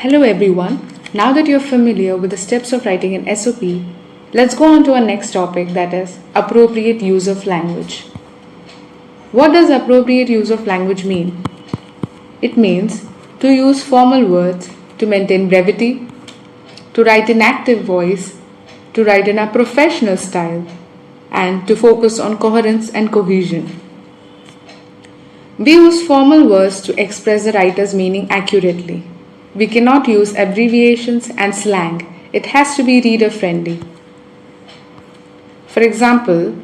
Hello everyone. Now that you're familiar with the steps of writing an SOP, let's go on to our next topic, that is appropriate use of language. What does appropriate use of language mean? It means to use formal words, to maintain brevity, to write in active voice, to write in a professional style, and to focus on coherence and cohesion. We use formal words to express the writer's meaning accurately. We cannot use abbreviations and slang. It has to be reader friendly. For example,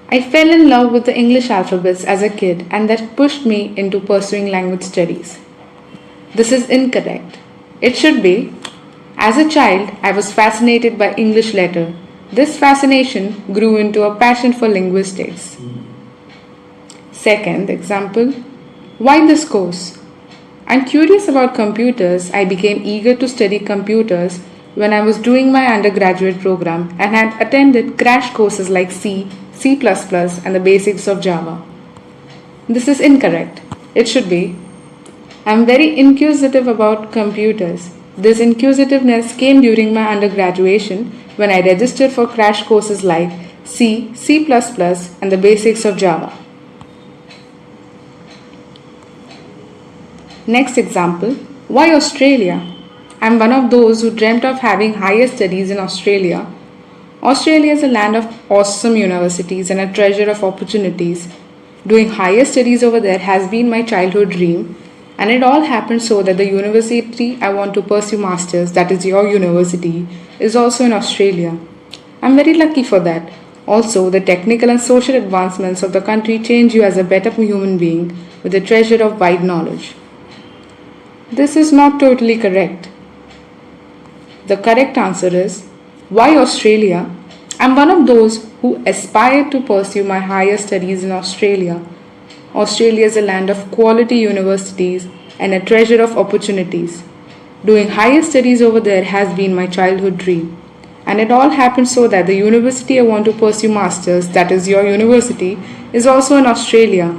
I fell in love with the English alphabets as a kid and that pushed me into pursuing language studies. This is incorrect. It should be, as a child, I was fascinated by English letter. This fascination grew into a passion for linguistics. Second example, why this course? I'm curious about computers. I became eager to study computers when I was doing my undergraduate program and had attended crash courses like C, C++, and the basics of Java. This is incorrect. It should be, I'm very inquisitive about computers. This inquisitiveness came during my undergraduation when I registered for crash courses like C, C++, and the basics of Java. Next example, why Australia? I'm one of those who dreamt of having higher studies in Australia. Australia is a land of awesome universities and a treasure of opportunities. Doing higher studies over there has been my childhood dream, and it all happened so that the university I want to pursue masters, that is your university, is also in Australia. I'm very lucky for that. Also, the technical and social advancements of the country change you as a better human being with a treasure of wide knowledge. This is not totally correct. The correct answer is, why Australia? I'm one of those who aspire to pursue my higher studies in Australia. Australia is a land of quality universities and a treasure of opportunities. Doing higher studies over there has been my childhood dream. And it all happened so that the university I want to pursue masters, that is your university, is also in Australia.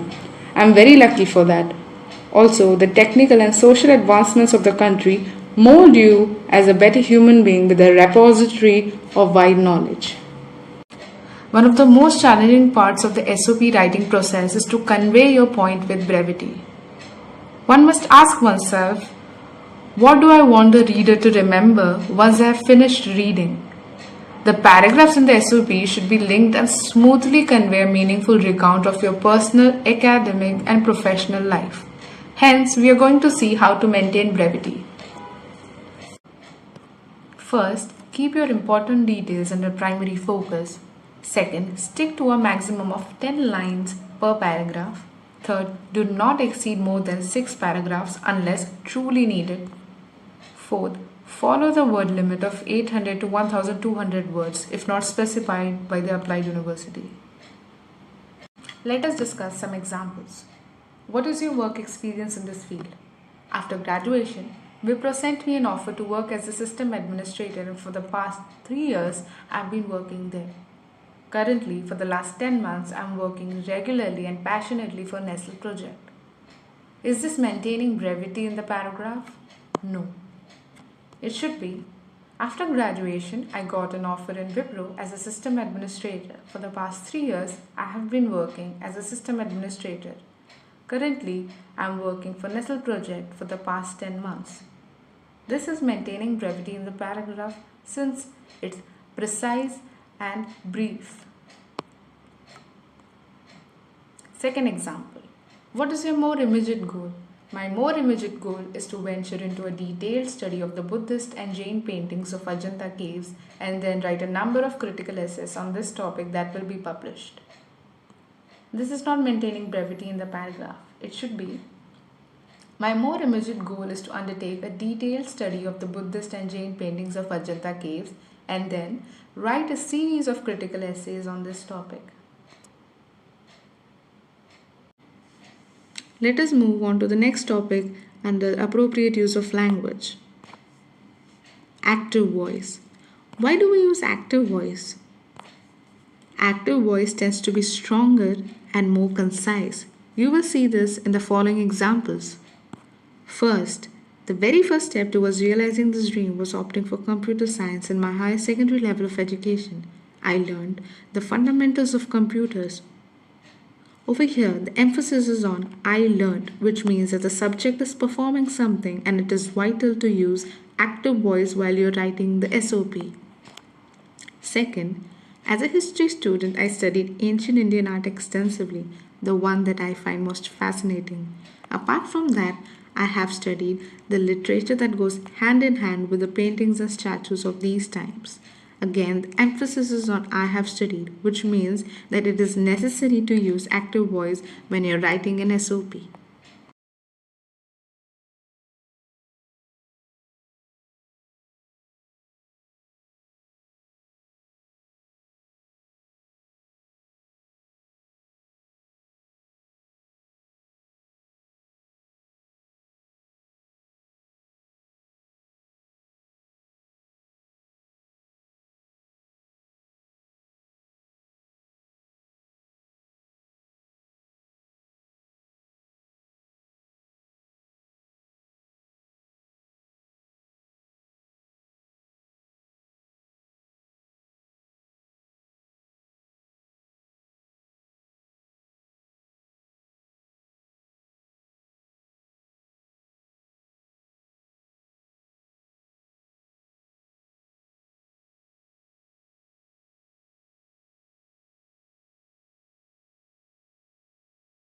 I'm very lucky for that. Also, the technical and social advancements of the country mold you as a better human being with a repository of wide knowledge. One of the most challenging parts of the SOP writing process is to convey your point with brevity. One must ask oneself, what do I want the reader to remember once I have finished reading? The paragraphs in the SOP should be linked and smoothly convey a meaningful recount of your personal, academic, and professional life. Hence, we are going to see how to maintain brevity. First, keep your important details under primary focus. Second, stick to a maximum of 10 lines per paragraph. Third, do not exceed more than 6 paragraphs unless truly needed. Fourth, follow the word limit of 800 to 1200 words if not specified by the applied university. Let us discuss some examples. What is your work experience in this field? After graduation, Wipro sent me an offer to work as a system administrator, and for the past 3 years, I've been working there. Currently, for the last 10 months, I'm working regularly and passionately for Nestle project. Is this maintaining brevity in the paragraph? No. It should be, after graduation, I got an offer in Wipro as a system administrator. For the past 3 years, I have been working as a system administrator. Currently, I am working for Nestle project for the past 10 months. This is maintaining brevity in the paragraph since it's precise and brief. Second example, what is your more immediate goal? My more immediate goal is to venture into a detailed study of the Buddhist and Jain paintings of Ajanta caves and then write a number of critical essays on this topic that will be published. This is not maintaining brevity in the paragraph. It should be, my more immediate goal is to undertake a detailed study of the Buddhist and Jain paintings of Ajanta caves and then write a series of critical essays on this topic. Let us move on to the next topic under appropriate use of language. Active voice. Why do we use active voice? Active voice tends to be stronger and more concise. You will see this in the following examples. First, The very first step towards realizing this dream was opting for computer science in my higher secondary level of education. I learned the fundamentals of computers. Over here, the emphasis is on I learned, which means that the subject is performing something and it is vital to use active voice while you're writing the SOP. Second, as a history student, I studied ancient Indian art extensively, the one that I find most fascinating. Apart from that, I have studied the literature that goes hand in hand with the paintings and statues of these times. Again, the emphasis is on I have studied, which means that it is necessary to use active voice when you're writing an SOP.